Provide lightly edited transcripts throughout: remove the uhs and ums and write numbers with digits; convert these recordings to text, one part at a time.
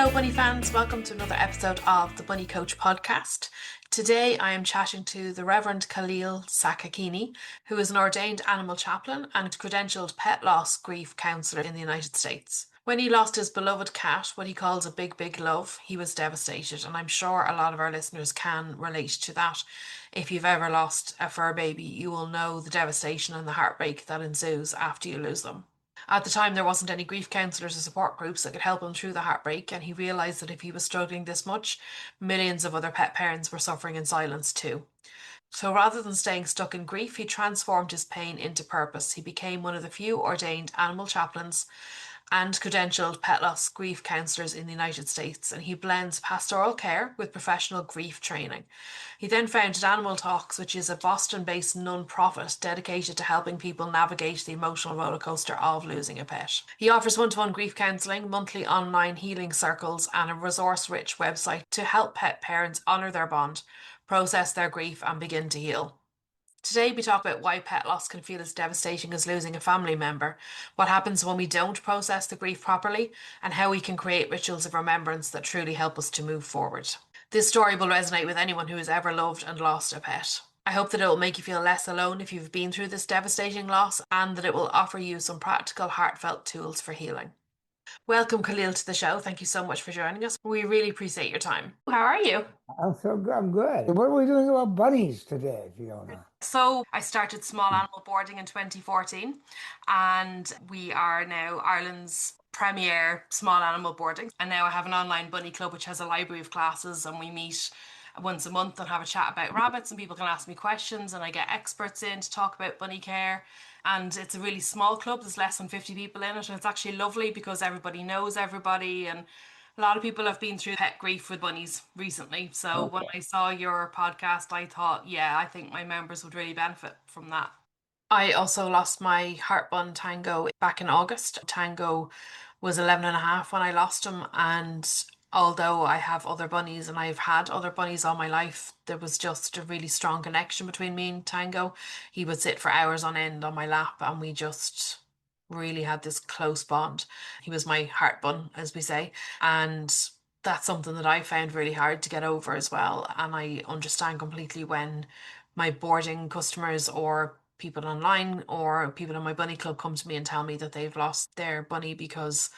Hello, Bunny fans. Welcome to another episode of the Bunny Coach podcast. Today, I am chatting to the Reverend Kaleel Sakakeeny, who is an ordained animal chaplain and credentialed pet loss grief counsellor in the United States. When he lost his beloved cat, what he calls a big, big love, he was devastated, and I'm sure a lot of our listeners can relate to that. If you've ever lost a fur baby, you will know the devastation and the heartbreak that ensues after you lose them. At the time, there wasn't any grief counsellors or support groups that could help him through the heartbreak, and he realised that if he was struggling this much, millions of other pet parents were suffering in silence too. So rather than staying stuck in grief, he transformed his pain into purpose. He became one of the few ordained animal chaplains and credentialed pet loss grief counsellors in the United States, and he blends pastoral care with professional grief training. He then founded Animal Talks, which is a Boston-based non-profit dedicated to helping people navigate the emotional rollercoaster of losing a pet. He offers one-to-one grief counselling, monthly online healing circles, and a resource-rich website to help pet parents honour their bond, process their grief, and begin to heal. Today, we talk about why pet loss can feel as devastating as losing a family member, what happens when we don't process the grief properly, and how we can create rituals of remembrance that truly help us to move forward. This story will resonate with anyone who has ever loved and lost a pet. I hope that it will make you feel less alone if you've been through this devastating loss, and that it will offer you some practical, heartfelt tools for healing. Welcome, Kaleel, to the show. Thank you so much for joining us. We really appreciate your time. How are you? I'm so good. I'm good. What are we doing about bunnies today, Fiona? So I started small animal boarding in 2014, and we are now Ireland's premier small animal boarding. And now I have an online bunny club which has a library of classes, and we meet once a month and have a chat about rabbits, and people can ask me questions, and I get experts in to talk about bunny care. And it's a really small club. There's less than 50 people in it, and it's actually lovely because everybody knows everybody, and a lot of people have been through pet grief with bunnies recently. So when Okay. I saw your podcast, I thought, yeah, I think my members would really benefit from that. I also lost my heartbun Tango back in August. Tango was 11 and a half when I lost him. And although I have other bunnies and I've had other bunnies all my life, there was just a really strong connection between me and Tango. He would sit for hours on end on my lap, and we just really had this close bond. He was my heartbun, as we say. And that's something that I found really hard to get over as well. And I understand completely when my boarding customers or people online or people in my bunny club come to me and tell me that they've lost their bunny, because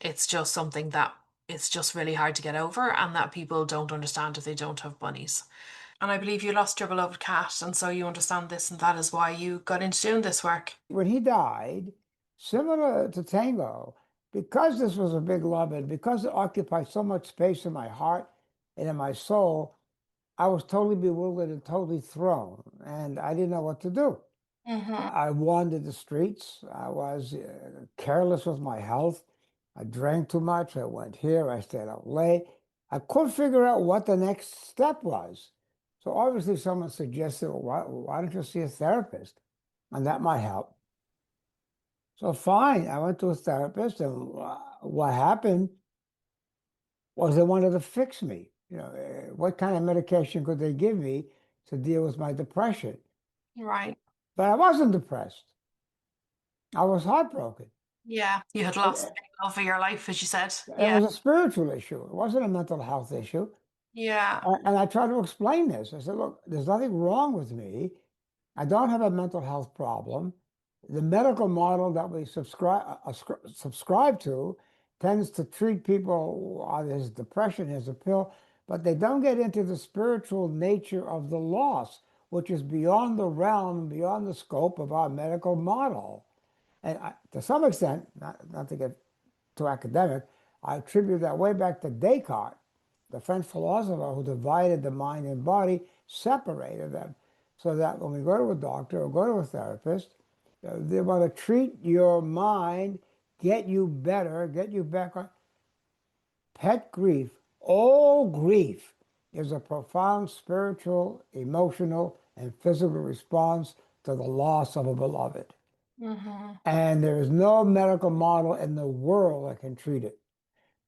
it's just something that it's just really hard to get over, and that people don't understand if they don't have bunnies. And I believe you lost your beloved cat, and so you understand this, and that is why you got into doing this work. When he died, similar to Tango, because this was a big love and because it occupied so much space in my heart and in my soul, I was totally bewildered and totally thrown, and I didn't know what to do. Mm-hmm. I wandered the streets. I was careless with my health. I drank too much. I went here. I stayed out late. I couldn't figure out what the next step was. So obviously someone suggested, well, why don't you see a therapist? And that might help. So fine, I went to a therapist, and what happened was they wanted to fix me. What kind of medication could they give me to deal with my depression? Right. But I wasn't depressed. I was heartbroken. Yeah. You had lost the It, big love of your life, as you said. it Yeah. was a spiritual issue. It wasn't a mental health issue. Yeah. And I tried to explain this. I said, look, there's nothing wrong with me. I don't have a mental health problem. The medical model that we subscribe to tends to treat people on his depression as a pill, but they don't get into the spiritual nature of the loss, which is beyond the realm, beyond the scope of our medical model. And to some extent, not to get too academic, I attribute that way back to Descartes, the French philosopher who divided the mind and body, separated them, so that when we go to a doctor or go to a therapist, they want to treat your mind, get you better, get you back on. Pet grief, all grief, is a profound spiritual, emotional, and physical response to the loss of a beloved. Mm-hmm. And there is no medical model in the world that can treat it.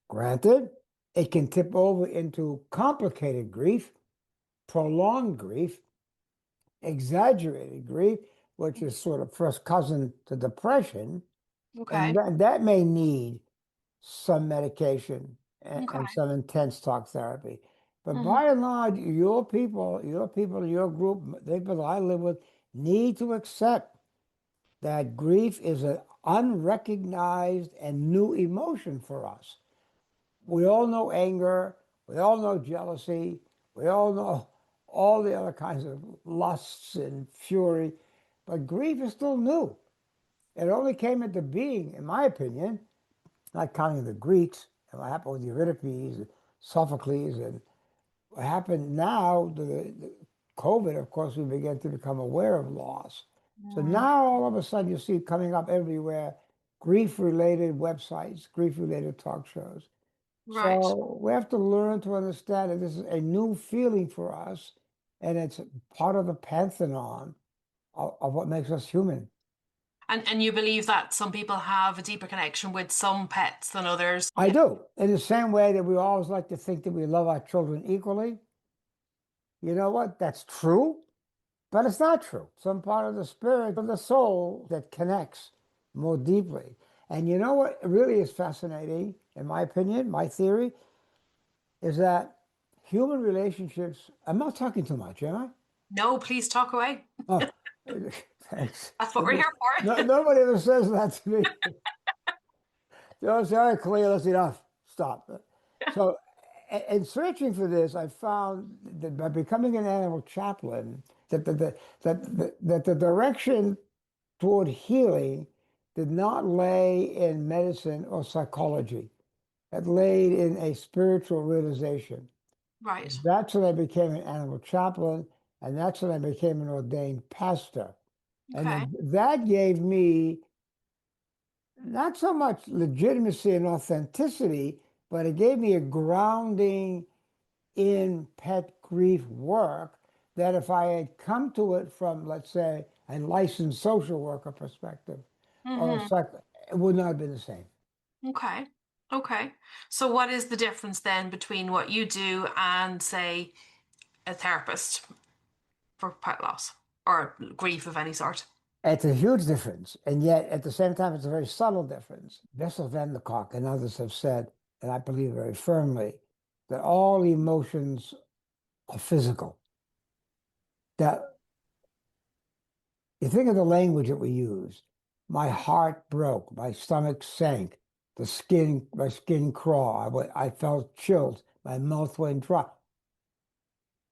Granted, it can tip over into complicated grief, prolonged grief, exaggerated grief, which is sort of first cousin to depression, and Okay. that may need some medication and Okay. some intense talk therapy. But Hmm. by and large, your group, the people I live with, need to accept that grief is an unrecognized and new emotion for us. We all know anger, we all know jealousy, we all know all the other kinds of lusts and fury, but grief is still new. It only came into being, in my opinion, not counting the Greeks, and what happened with Euripides, and Sophocles, and what happened now, the COVID, of course, we began to become aware of loss. So Mm, now all of a sudden you see coming up everywhere grief-related websites, grief-related talk shows. right. So we have to learn to understand that this is a new feeling for us, and it's part of the pantheon of what makes us human. And you believe that some people have a deeper connection with some pets than others? I do. In the same way that we always like to think that we love our children equally. You know what? That's true, but it's not true. Some part of the spirit of the soul that connects more deeply. And you know what really is fascinating, in my opinion, my theory, is that human relationships, I'm not talking too much, am I? No, please talk away. Oh, thanks. That's what we're here No, for. nobody ever says that to me. They always say, all right, Kaleel, that's enough. Stop. So, in searching for this, I found that by becoming an animal chaplain, that the direction toward healing did not lay in medicine or psychology. It laid in a spiritual realization. Right. That's when I became an animal chaplain, and that's when I became an ordained pastor. And Okay. then that gave me not so much legitimacy and authenticity, but it gave me a grounding in pet grief work that if I had come to it from, let's say, a licensed social worker perspective, or a Hmm. it would not have been the same. Okay. Okay. So what is the difference then between what you do and, say, a therapist for pet loss or grief of any sort? It's a huge difference, and yet at the same time, it's a very subtle difference. Bessel van der Kolk and others have said, and I believe very firmly, that all emotions are physical. That you think of the language that we use. My heart broke, my stomach sank, my skin crawled, I felt chills, my mouth went dry.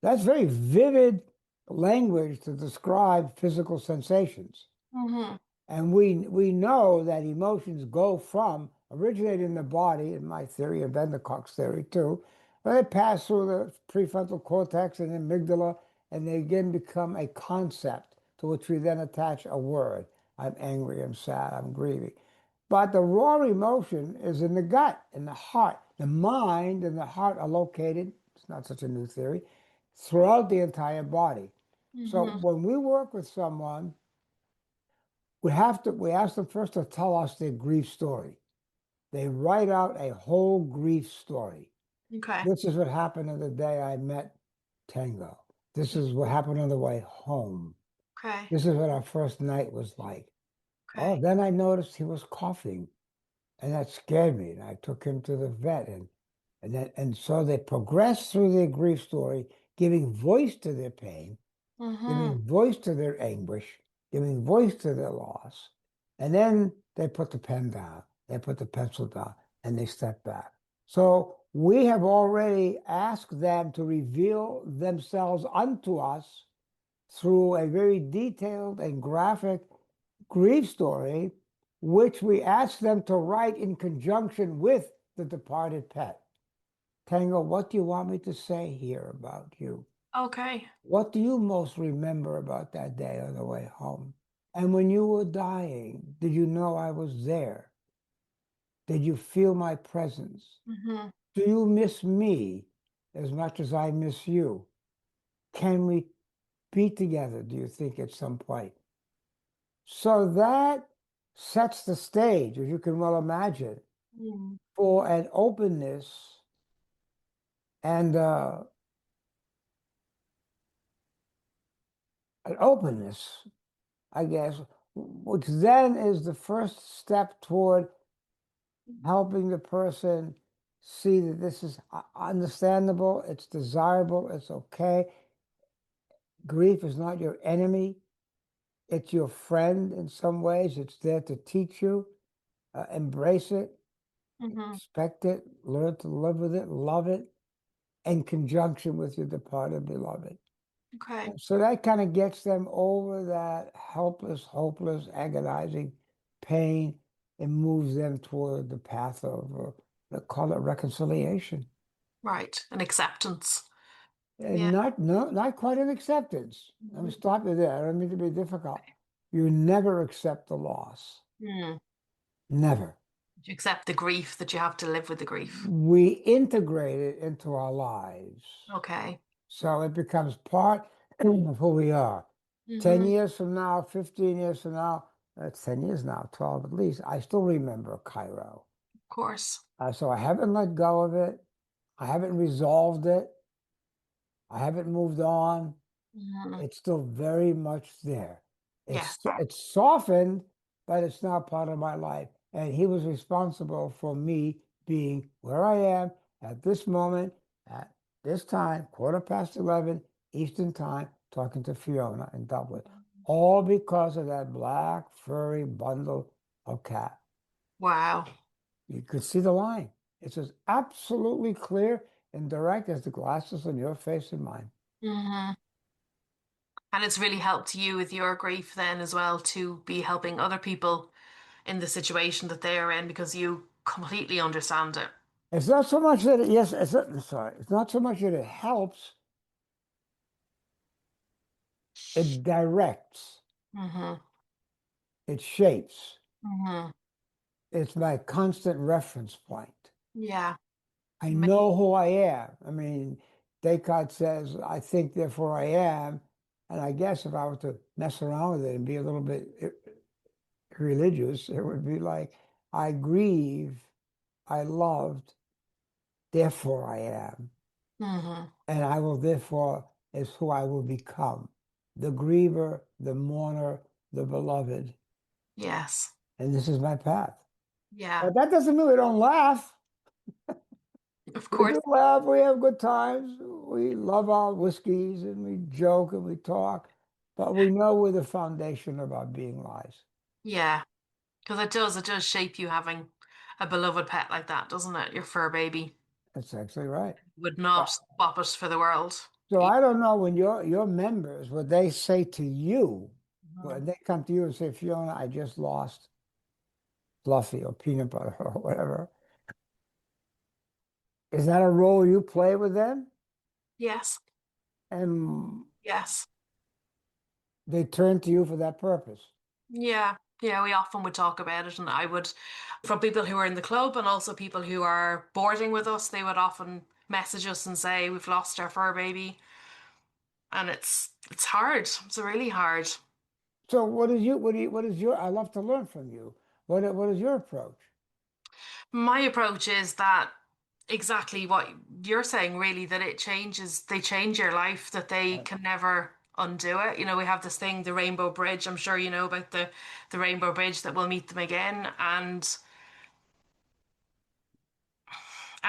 That's very vivid language to describe physical sensations. Hmm. And we know that emotions go from originate in the body, in my theory, and Ben the Cox theory too, but they pass through the prefrontal cortex and amygdala, and they again become a concept to which we then attach a word. I'm angry, I'm sad, I'm grieving. But the raw emotion is in the gut, in the heart. The mind and the heart are located, it's not such a new theory, throughout the entire body. So Hmm. when we work with someone, we ask them first to tell us their grief story. They write out a whole grief story. Okay. This is what happened on the day I met Tango. This is what happened on the way home. Okay. This is what our first night was like. Oh, Okay. then I noticed he was coughing, and that scared me. And I took him to the vet, and so they progressed through their grief story, giving voice to their pain, Hmm. giving voice to their anguish, giving voice to their loss. And then they put the pen down, they put the pencil down, and they step back. So we have already asked them to reveal themselves unto us through a very detailed and graphic grief story, which we ask them to write in conjunction with the departed pet. Tango, what do you want me to say here about you? Okay. What do you most remember about that day on the way home? And when you were dying, did you know I was there? Did you feel my presence? Hmm. Do you miss me as much as I miss you? Can we be together, do you think, at some point? So that sets the stage, as you can well imagine, Mm. for an openness and an openness, I guess, which then is the first step toward helping the person see that this is understandable, it's desirable, it's okay. Grief is not your enemy, it's your friend in some ways. It's there to teach you. Embrace it, Hmm. expect it, learn to live with it, love it in conjunction with your departed beloved. Okay. So that kind of gets them over that helpless, hopeless, agonizing pain and moves them toward the path of, they call it reconciliation. Right. An acceptance. And Yeah. not, no, not quite an acceptance. Let me stop you there. I don't mean to be difficult. You never accept the loss. Mm. Never. You accept the grief that you have to live with the grief. We integrate it into our lives. Okay. So it becomes part of who we are. 10 Hmm. years from now, 15 years from now, that's 10 years now, 12 at least, I still remember Cairo. Of course. So I haven't let go of it. I haven't resolved it. I haven't moved on. Hmm. It's still very much there. Yes. It's softened, but it's not part of my life. And he was responsible for me being where I am at this moment, at this time, 11:15 Eastern time, talking to Fiona in Dublin. All because of that black furry bundle of cat. Wow. You could see the line. It's as absolutely clear and direct as the glasses on your face and mine. Hmm. And it's really helped you with your grief then as well to be helping other people in the situation that they are in because you completely understand it. It's not so much that yes, sorry, it's not so much that it helps, it directs, Hmm. it shapes. Hmm. It's my constant reference point. Yeah. I know who I am. I mean, Descartes says, I think, therefore I am. And I guess if I were to mess around with it and be a little bit religious, it would be like, I grieve, I loved, therefore I am. Hmm. And I will therefore is who I will become. The griever, the mourner, the beloved. Yes. And this is my path. Yeah. But that doesn't mean we don't laugh. Of We course. do laugh, we have good times, we love our whiskeys and we joke and we talk, but we know where the foundation of our being lies. Yeah. Because it does shape you having a beloved pet like that, doesn't it? Your fur baby That's actually right. would Uh, not swap it for the world. So I don't know when your members, what they say to you, when Mhm. they come to you and say, Fiona, I just lost Fluffy or peanut butter or whatever. Is that a role you play with them? Yes. And Yes. they turn to you for that purpose. Yeah. Yeah, we often would talk about it, and I would, from people who are in the club and also people who are boarding with us, they would often message us and say, "We've lost our fur baby," and it's hard. It's really hard. So what is your, I love to learn from you. What is your approach? My approach is that exactly what you're saying, really, that they change your life, that they Right. can never undo it. You know, we have this thing, the Rainbow Bridge. I'm sure you know about the Rainbow Bridge that we'll meet them again, and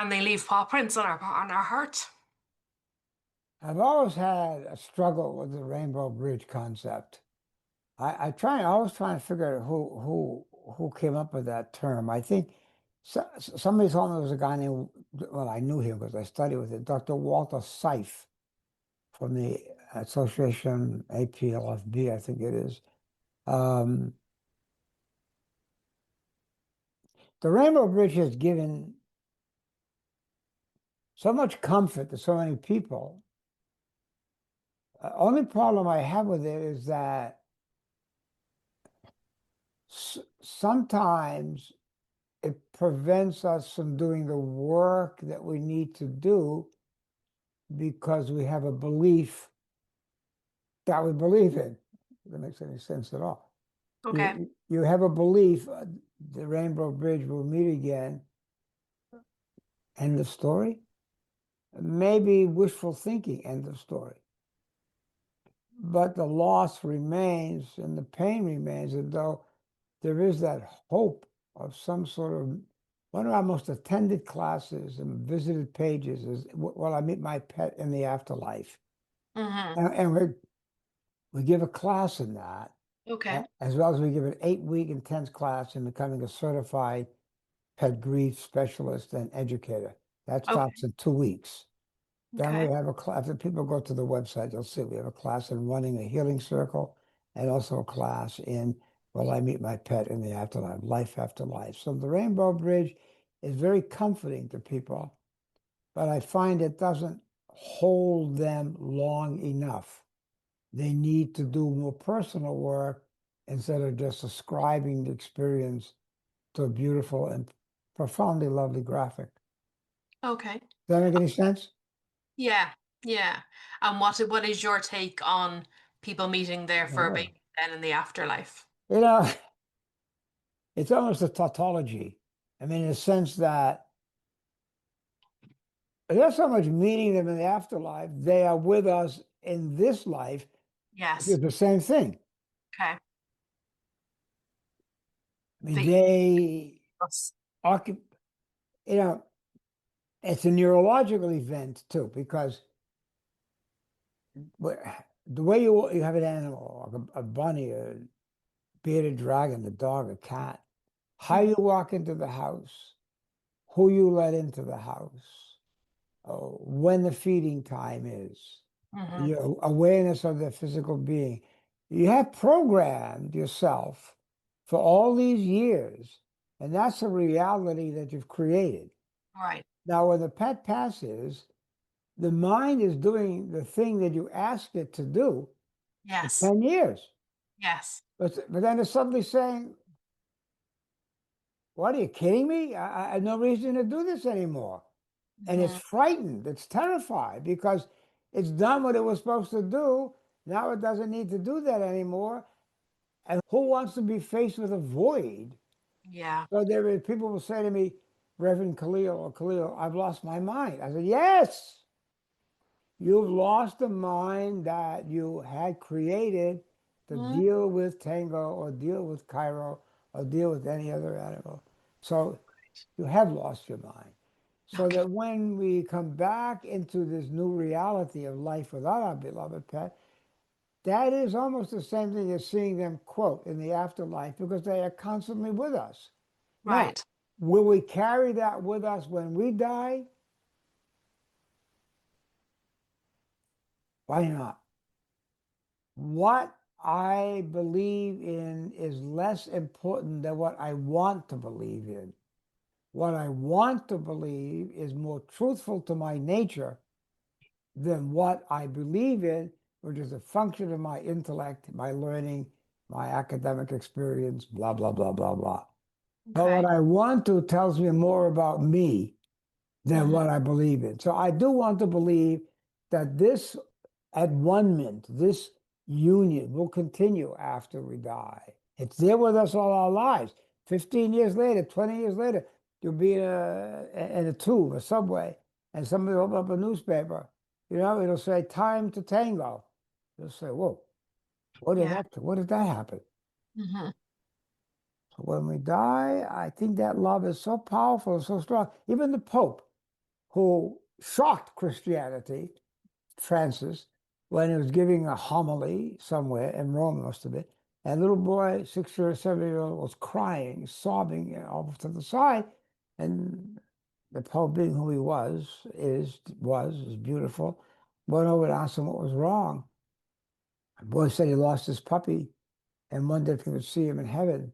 they leave paw prints on our heart. I've always had a struggle with the Rainbow Bridge concept. I always try to figure out who came up with that term. I think somebody told me there was a guy named, well, I knew him because I studied with it, Dr. Walter Seif from the Association APLFB, I think it is. Um, the Rainbow Bridge has given so much comfort to so many people. Only problem I have with it is that sometimes it prevents us from doing the work that we need to do because we have a belief that we believe in. If that makes any sense at all. Okay. You have a belief, the Rainbow Bridge will meet again. End of story. Maybe wishful thinking. End of story. But the loss remains and the pain remains, and though there is that hope of some sort of One of our most attended classes and visited pages is Will I Meet My Pet in the Afterlife? Mm-hmm. And we give a class in that, Okay. as well as we give an 8-week intense class in becoming a certified pet grief specialist and educator. That Okay. starts in 2 weeks. Then we Okay. have a class. If people go to the website, you'll see we have a class in running a healing circle and also a class in Will I Meet My Pet in the Afterlife, Life After Life. So the Rainbow Bridge is very comforting to people, but I find it doesn't hold them long enough. They need to do more personal work instead of just ascribing the experience to a beautiful and profoundly lovely graphic. Okay. Does that make any sense? Yeah. Yeah. And what is your take on people meeting their fur Oh. baby then in the afterlife? You know, it's almost a tautology. I mean, in the sense that there's so much meaning them in the afterlife, they are with us in this life, which is Yes. the same thing. Okay. I mean, The they Yes. occup, you know, it's a neurological event too, because the way you have an animal, like a bunny, a bearded dragon, a dog, a cat, how Mm-hmm. you walk into the house, who you let into the house, when the feeding time is, Mm-hmm. your awareness of the physical being. You have programmed yourself for all these years, and that's a reality that you've created. Right. Now, when the pet passes, the mind is doing the thing that you asked it to do for Yes. 10 years. Yes. But then it's suddenly saying, what are you kidding me? I have no reason to do this anymore. And it's Mm-hmm. frightened, it's terrified because it's done what it was supposed to do. Now it doesn't need to do that anymore. And who wants to be faced with a void? Yeah. So there are people will say to me, Reverend Kaleel or Kaleel, I've lost my mind. I said, yes, you've lost the mind that you had created to Mm-hmm. deal with Tango or deal with Cairo or deal with any other animal. So you have lost your mind. So Okay. that when we come back into this new reality of life without our beloved pet, that is almost the same thing as seeing them, quote, in the afterlife, because they are constantly with us. Now, Right. will we carry that with us when we die? Why not? What I believe in is less important than what I want to believe in. What I want to believe is more truthful to my nature than what I believe in, which is a function of my intellect, my learning, my academic experience, blah, blah, blah, blah, blah. But what Okay. I want to tells me more about me than Mm-hmm. what I believe in. So I do want to believe that this at one mint, this union will continue after we die. It's there with us all our lives. 15 years later, 20 years later, you'll be in a tube, a subway, and somebody will open up a newspaper. You know, it'll say time to tango. You'll say, whoa, Yeah. what did that happen? Mm-hmm. So when we die, I think that love is so powerful, so strong. Even the Pope, who shocked Christianity, Francis, when he was giving a homily somewhere in Rome, must have been. And a little boy, 6 or 7 year old, was crying, sobbing, off to the side. And the Pope, being who he is beautiful, went over and asked him what was wrong. The boy said he lost his puppy and wondered if he would see him in heaven.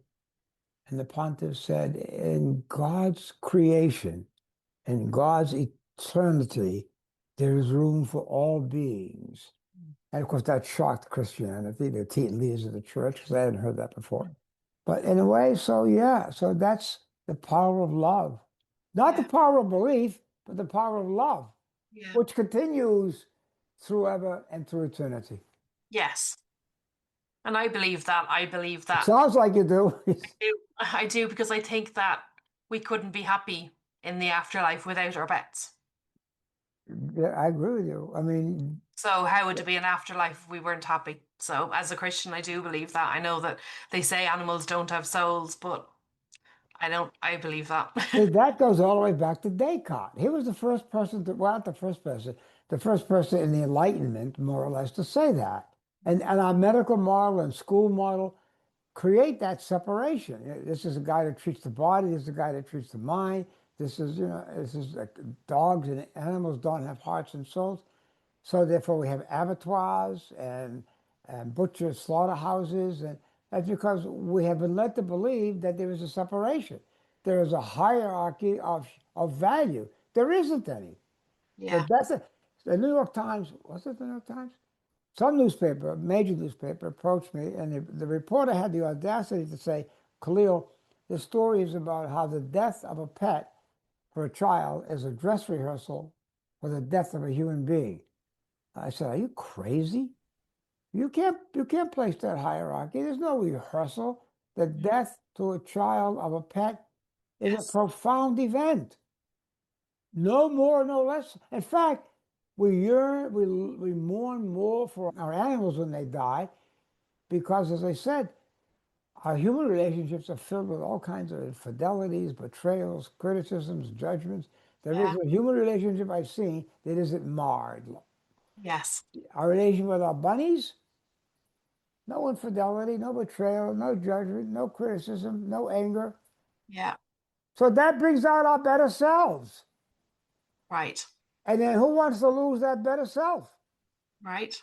And the pontiff said, in God's creation, in God's eternity, there is room for all beings. And of course, that shocked Christianity, the leaders of the church, because I hadn't heard that before. But in a way, so yeah, so that's the power of love. Not the Yeah. power of belief, but the power of love, Yeah. which continues through ever and through eternity. Yes. And I believe that. I believe It that. sounds like you do. I do because I think that we couldn't be happy in the afterlife without our pets. Yeah, I agree with you. I mean, So how would it be an afterlife if we weren't happy? So as a Christian, I do believe that. I know that they say animals don't have souls, but I believe that. That goes all the way back to Descartes. He was the first person to, well, not the first person in the Enlightenment, more or less, to say that. And our medical model and school model create that separation. This is a guy that treats the body. This is a guy that treats the mind. This is like dogs and animals don't have hearts and souls. So therefore, we have abattoirs and butcher slaughterhouses, and that's because we have been led to believe that there is a separation. There is a hierarchy of value. There isn't any. Yeah. The New York Times, was it the New York Times? Some newspaper, a major newspaper, approached me, and the reporter had the audacity to say, Kaleel, the story is about how the death of a pet for a child is a dress rehearsal for the death of a human being. I said, "Are you crazy? You can't place that hierarchy. There's no rehearsal. The death to a child of a pet is a Yes. profound event. No more, no less. In fact, we mourn more for our animals when they die because, as I said, our human relationships are filled with all kinds of infidelities, betrayals, criticisms, judgments. There Yeah. is a human relationship I've seen that isn't marred. Yes. Our relationship with our bunnies, no infidelity, no betrayal, no judgment, no criticism, no anger. Yeah. So that brings out our better selves. Right. And then who wants to lose that better self? Right.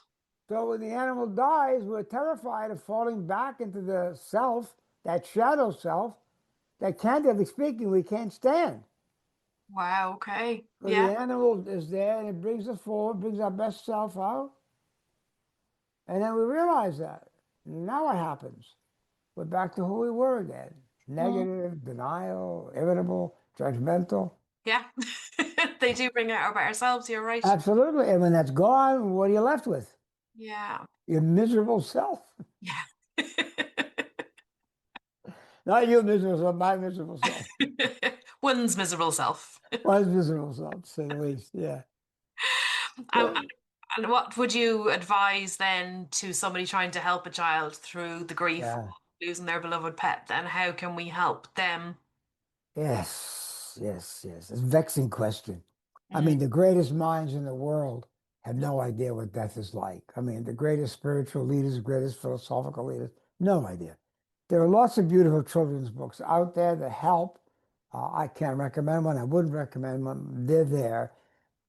So when the animal dies, we're terrified of falling back into the self, that shadow self, that candidly speaking, we can't stand. Wow. Okay. So the Yeah. animal is there and it brings us forward, brings our best self out. And then we realize that. Now what happens? We're back to who we were again. Mm. Negative, denial, irritable, judgmental. Yeah. They do bring out our better selves. You're right. Absolutely. And when that's gone, what are you left with? Yeah. Your miserable self. Yeah. Not you miserable self, my miserable self. One's miserable self. My miserable self, to say the least. Yeah. Um, and what would you advise then to somebody trying to help a child through the grief of Yeah. losing their beloved pet? Then how can we help them? Yes. Yes. Yes. It's a vexing question. I Mm. mean, the greatest minds in the world have no idea what death is like. I mean, the greatest spiritual leaders, greatest philosophical leaders, no idea. There are lots of beautiful children's books out there that help. I can't recommend one. I wouldn't recommend one. They're there.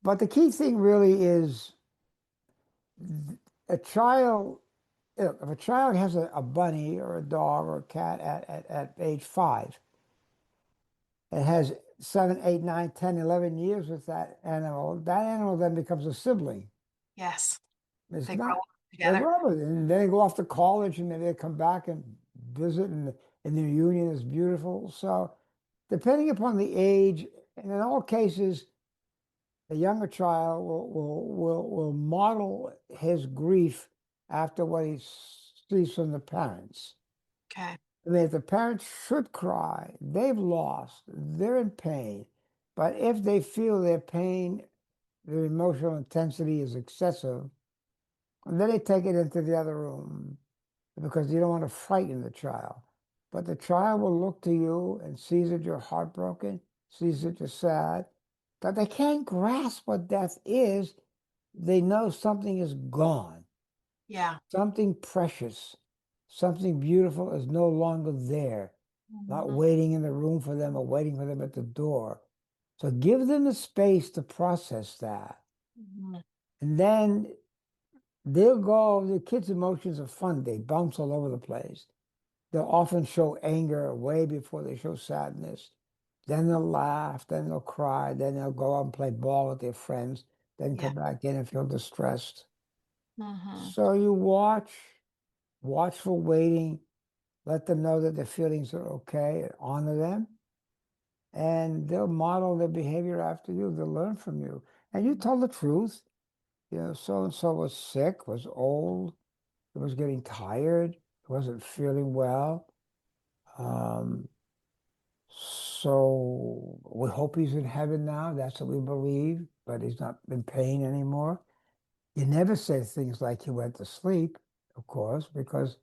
But the key thing really is a child, if a child has a bunny or a dog or a cat at age 5, and has 7, 8, 9, 10, 11 years with that animal then becomes a sibling. Yes, It's they grow not, up they together. grow up with it. And then they go off to college and then they come back and visit and their union is beautiful. So depending upon the age, and in all cases, a younger child will model his grief after what he sees from the parents. Okay. I mean, if the parents should cry, they've lost, they're in pain. But if they feel their pain, their emotional intensity is excessive, then they take it into the other room because you don't want to frighten the child. But the child will look to you and sees that you're heartbroken, sees that you're sad, that they can't grasp what death is. They know something is gone, Yeah. something precious, something beautiful is no longer there, not Mhm. waiting in the room for them or waiting for them at the door. So give them the space to process that. Mhm. And then they'll go, the kids' emotions are fun. They bounce all over the place. They'll often show anger way before they show sadness. Then they'll laugh, then they'll cry, then they'll go out and play ball with their friends, then Yeah. come back in and feel distressed. Hmm. So you watchful waiting, let them know that their feelings are okay, honor them, and they'll model their behavior after you. They'll learn from you. And you tell the truth. You know, so and so was sick, was old, it was getting tired, wasn't feeling well. Um, so we hope he's in heaven now. That's what we believe, but he's not in pain anymore. You never say things like he went to sleep, of course, because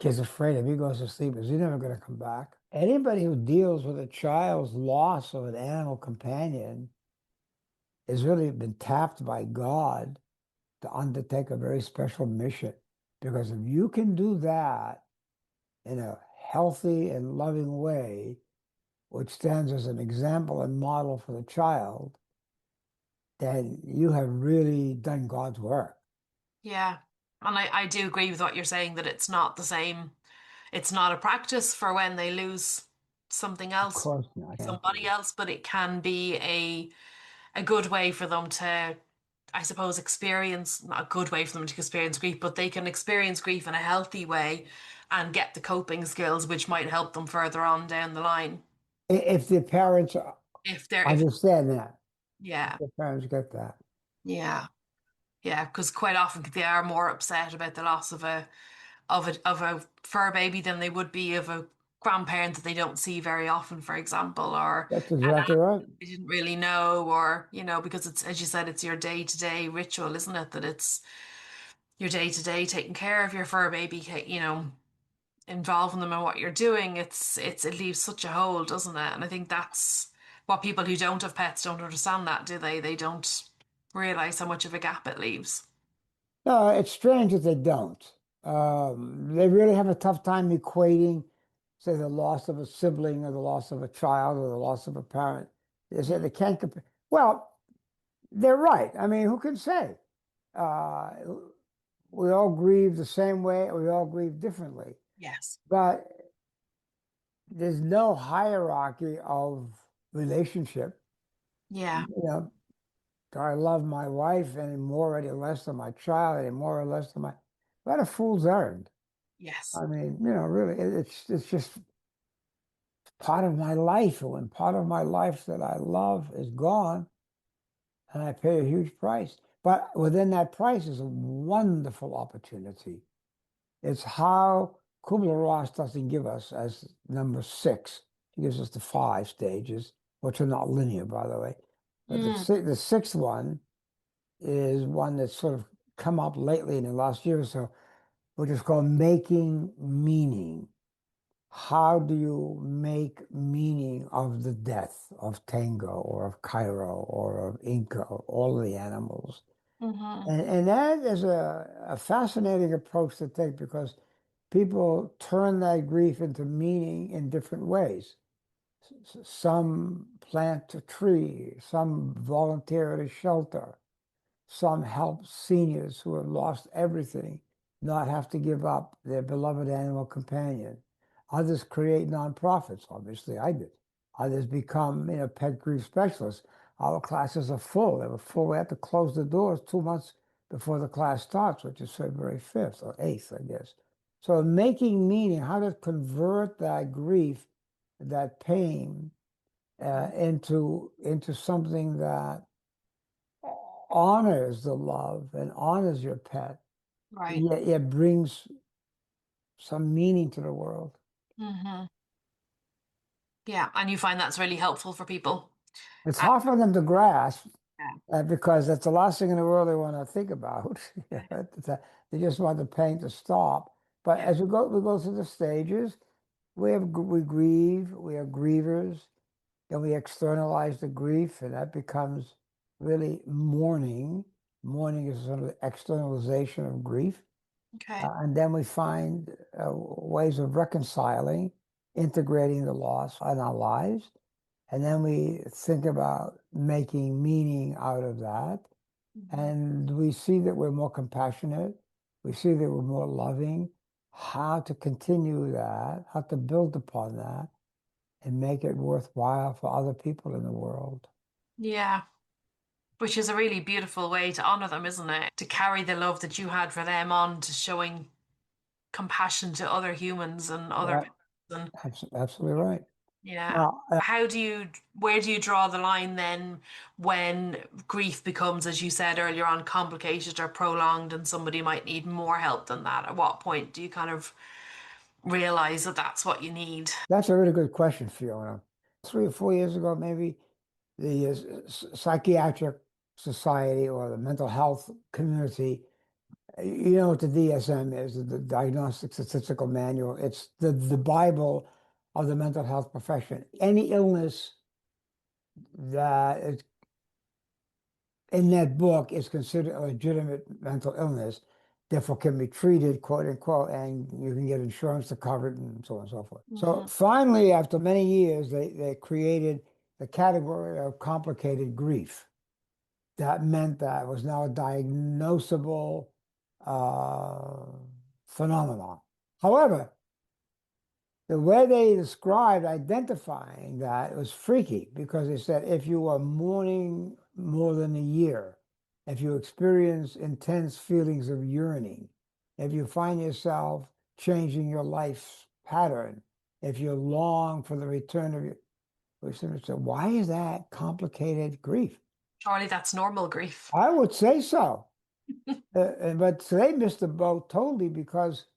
Kid's afraid if he goes to sleep, is he never going to come back? Anybody who deals with a child's loss of an animal companion has really been tapped by God to undertake a very special mission. Because if you can do that in a healthy and loving way, which stands as an example and model for the child, then you have really done God's work. Yeah. And I do agree with what you're saying that it's not the same. It's not a practice for when they lose something Of else, course not. Can't somebody be. else, but it can be a good way for them to, I suppose, experience, not a good way for them to experience grief, but they can experience grief in a healthy way and get the coping skills which might help them further on down the line. If the parents If understand that, if yeah, the parents get that. yeah, yeah, because quite often they are more upset about the loss of a fur baby than they would be of a grandparent that they don't see very often, for example, or That's an exactly right. they didn't really know, or because it's, as you said, it's your day-to-day ritual, isn't it? That it's your day-to-day taking care of your fur baby, involving them in what you're doing. It leaves such a hole, doesn't it? And I think that's what people who don't have pets don't understand, that, do they? They don't realize how much of a gap it leaves. No, it's strange that they don't. They really have a tough time equating, say, the loss of a sibling or the loss of a child or the loss of a parent. They say Mm. they can't compare. Well, they're right. I mean, who can say? Uh, we all grieve the same way. We all grieve differently. Yes. But there's no hierarchy of relationship. Yeah. You know, do I love my wife any more or any less than my child, any more or less than my... What a fool's errand. Yes. I mean, really, it's just part of my life. And when part of my life that I love is gone, and I pay a huge price. But within that price is a wonderful opportunity. It's how Kubler-Ross doesn't give us as number six. He gives us the five stages, which are not linear, by the way. But Mm. the sixth one is one that's sort of come up lately in the last year or so, which is called making meaning. How do you make meaning of the death of Tango or of Cairo or of Inca or all of the animals? Hmm. And that is a fascinating approach to take because people turn that grief into meaning in different ways. Some plant a tree, some volunteer at a shelter, some help seniors who have lost everything not have to give up their beloved animal companion. Others create nonprofits. Obviously, I did. Others become, pet grief specialists. Our classes are full. They were full. We had to close the doors 2 months before the class starts, which is February 5th or 8th, I guess. So making meaning, how to convert that grief, that pain, into something that honors the love and honors your pet, Right. yet it brings some meaning to the world. Hmm. Yeah. And you find that's really helpful for people. It's Uh, hard for them to grasp yeah. because that's the last thing in the world they want to think about. They just want the pain to stop. But Yeah. as we go through the stages, we grieve, we are grievers, then we externalize the grief, and that becomes really mourning. Mourning is sort of the externalization of grief. Okay. And then we find ways of reconciling, integrating the loss in our lives. And then we think about making meaning out of that. Hmm. And we see that we're more compassionate. We see that we're more loving. How to continue that, how to build upon that and make it worthwhile for other people in the world. Yeah. Which is a really beautiful way to honor them, isn't it? To carry the love that you had for them on to showing compassion to other humans and other Yeah, pets. And absolutely right. yeah. Now, Where do you draw the line then when grief becomes, as you said earlier on, complicated or prolonged and somebody might need more help than that? At what point do you kind of realize that that's what you need? that's a really good question, Fiona. 3 or 4 years ago, maybe the psychiatric society or the mental health community You know what the DSM is, the Diagnostic Statistical Manual. It's the Bible of the mental health profession. Any illness that is in that book is considered a legitimate mental illness, therefore can be treated, quote unquote, and you can get insurance to cover it and so on and so forth. So Hmm. finally, after many years, they created the category of complicated grief. That meant that it was now a diagnosable uh, phenomenon. However, the way they described identifying that was freaky because they said if you are mourning more than a year, if you experience intense feelings of yearning, if you find yourself changing your life's pattern, if you long for the return of your, we said, so why is that complicated grief? Surely that's normal grief. I would say so. But they missed the boat totally because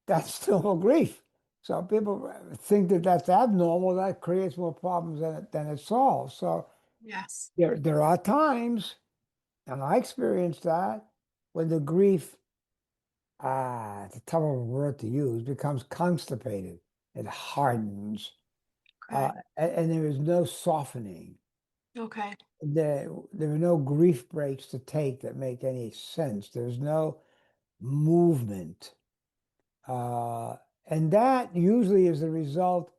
that's still a grief. So people think that that's abnormal. That creates more problems than it solves. So Yes. there are times, and I experienced that, when the grief, it's a tough word to use, becomes constipated. It hardens, Okay. and there is no softening. Okay. There are no grief breaks to take that make any sense. There's no movement. Uh, and that usually is the result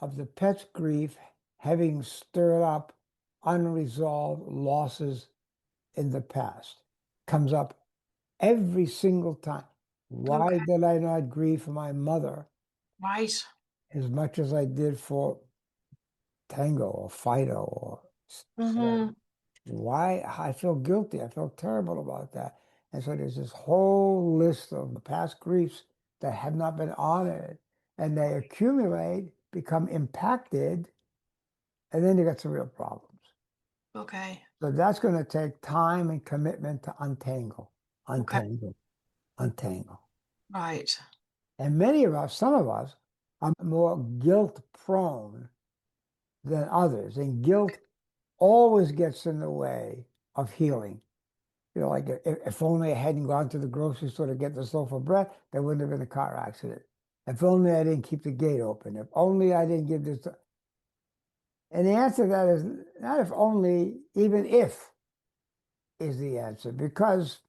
of the pet's grief having stirred up unresolved losses in the past. Comes up every single time. Why Okay. did I not grieve for my mother Right. as much as I did for Tango or Fido or whatever? Hmm. Why? I feel guilty. I feel terrible about that. And so there's this whole list of past griefs that have not been honored, and they accumulate, become impacted, and then you got some real problems. Okay. So that's going to take time and commitment to untangle, Okay. untangle, untangle. Right. And many of us, some of us, are more guilt prone than others. And guilt always gets in the way of healing. You know, like if only I hadn't gone to the grocery store to get this loaf of bread, there wouldn't have been a car accident. If only I didn't keep the gate open. If only I didn't give this. And the answer to that is not if only, even if is the answer, because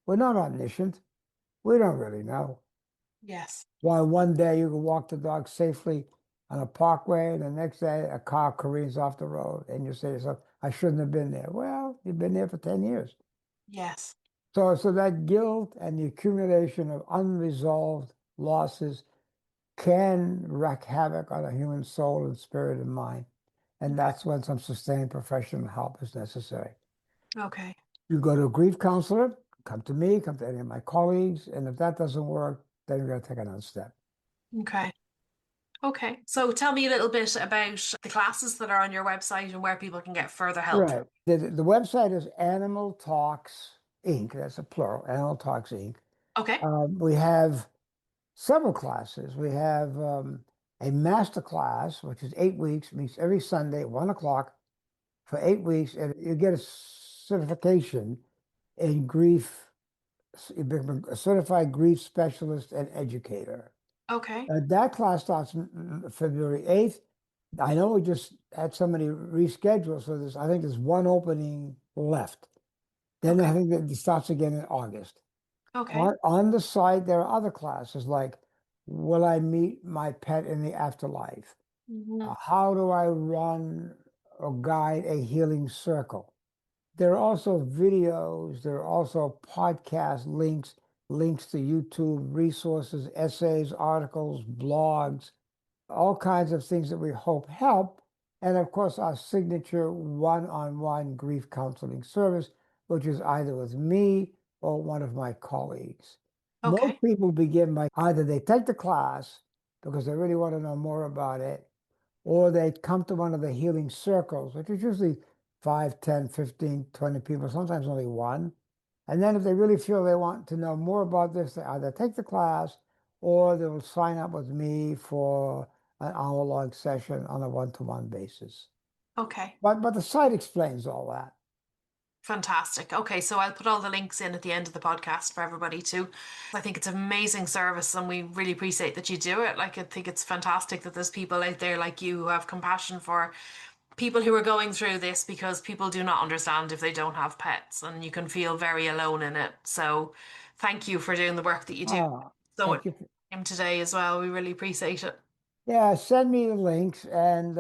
we're not omniscient. We don't really know. Yes. Why one day you can walk the dog safely on a parkway, and the next day a car careens off the road, and you say to yourself, I shouldn't have been there. Well, you've been there for 10 years. Yes. So that guilt and the accumulation of unresolved losses can wreak havoc on a human soul and spirit and mind. And Okay. that's when some sustained professional help is necessary. Okay. You go to a grief counselor, come to me, come to any of my colleagues, and if that doesn't work, then you're going to take another step. Okay. Okay. So tell me a little bit about the classes that are on your website and where people can get further help. Right. The website is Animal Talks Inc. That's a plural, Animal Talks Inc. Okay. We have several classes. We have a master class, which is 8 weeks, meets every Sunday at 1 o'clock for 8 weeks, and you get a certification in grief. You become a certified grief specialist and educator. Okay. That class starts February 8th. I know we just had somebody reschedule, so I think there's one opening left. Then Okay. I think that it starts again in August. Okay. On the site, there are other classes like Will I Meet My Pet in the Afterlife? Hmm. How do I run or guide a healing circle? There are also videos, there are also podcast links, links to YouTube resources, essays, articles, blogs, all kinds of things that we hope help. And of course, our signature one-on-one grief counseling service, which is either with me or one of my colleagues. Most Okay. people begin by either they take the class because they really want to know more about it, or they come to one of the healing circles, which is usually 5, 10, 15, 20 people, sometimes only one. And then if they really feel they want to know more about this, they either take the class or they'll sign up with me for an hour-long session on a one-to-one basis. Okay. But the site explains all that. Fantastic. Okay, so I'll put all the links in at the end of the podcast for everybody too. I think it's an amazing service and we really appreciate that you do it. Like, I think it's fantastic that there's people out there like you who have compassion for people who are going through this because people do not understand if they don't have pets and you can feel very alone in it. So thank you for doing the work that you do Oh, so much thank you. time today as well. We really appreciate it. Yeah, send me the links and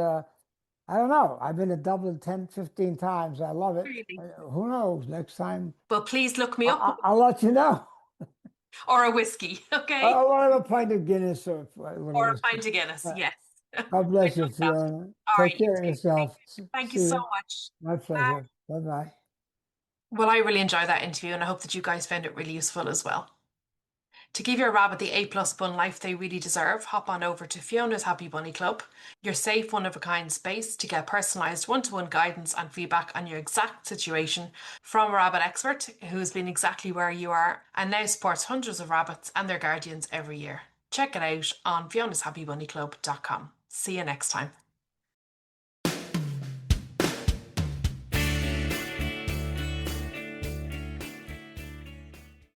I don't know. I've been to Dublin 10, 15 times. I love it. Really. Who knows? Next time Well, please look me up I'll let you know. or a whiskey, okay? I'll have a pint of Guinness or a little Or a whiskey. pint of Guinness. Uh, Yes. God bless you, Fantastic. Fiona. All Take right, you care of too. yourself. Thank you See so you. much. My Bye. pleasure. Bye-bye. Well, I really enjoyed that interview and I hope that you guys found it really useful as well. To give your rabbit the A+ bun life they really deserve, hop on over to Fiona's Happy Bunny Club, your safe, one of a kind space to get personalised one-to-one guidance and feedback on your exact situation from a rabbit expert who has been exactly where you are and now supports hundreds of rabbits and their guardians every year. Check it out on fionashappybunnyclub.com. See you next time.